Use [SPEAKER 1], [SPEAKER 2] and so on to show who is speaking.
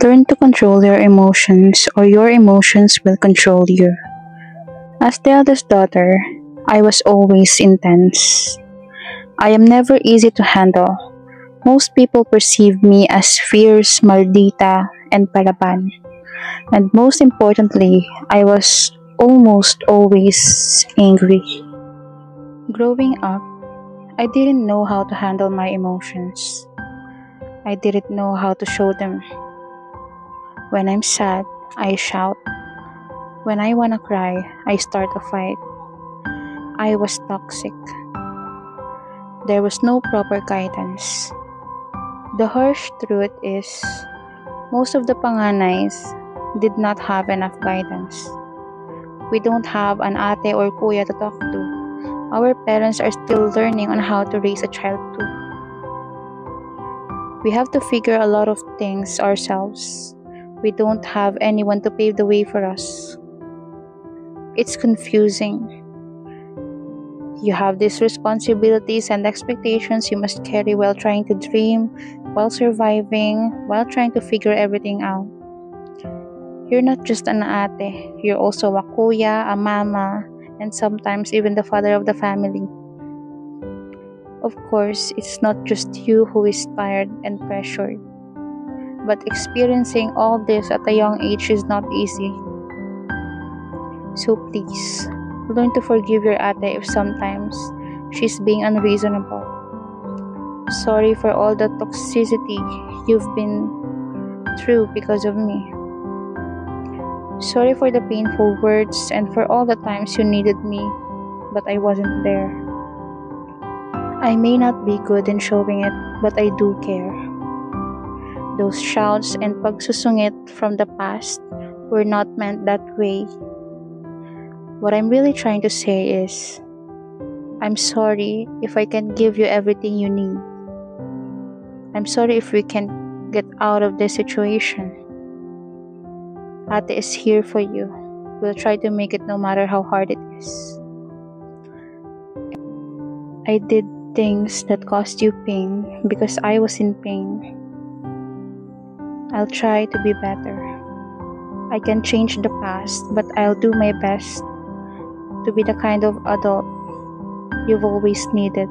[SPEAKER 1] Learn to control your emotions, or your emotions will control you. As the eldest daughter, I was always intense. I am never easy to handle. Most people perceive me as fierce, maldita, and palaban. And most importantly, I was almost always angry. Growing up, I didn't know how to handle my emotions. I didn't know how to show them. When I'm sad, I shout. When I wanna cry, I start a fight. I was toxic. There was no proper guidance. The harsh truth is, most of the panganays did not have enough guidance. We don't have an ate or kuya to talk to. Our parents are still learning on how to raise a child too. We have to figure a lot of things ourselves. We don't have anyone to pave the way for us. It's confusing. You have these responsibilities and expectations you must carry while trying to dream, while surviving, while trying to figure everything out. You're not just an ate, you're also a kuya, a mama, and sometimes even the father of the family. Of course, it's not just you who is tired and pressured, but experiencing all this at a young age is not easy. So please, learn to forgive your ate if sometimes she's being unreasonable. Sorry for all the toxicity you've been through because of me. Sorry for the painful words and for all the times you needed me, but I wasn't there. I may not be good in showing it, but I do care. Those shouts and pagsusungit from the past were not meant that way. What I'm really trying to say is, I'm sorry if I can't give you everything you need. I'm sorry if we can't get out of this situation. Ate is here for you. We'll try to make it no matter how hard it is. I did things that caused you pain because I was in pain. I'll try to be better. I can change the past, but I'll do my best to be the kind of adult you've always needed.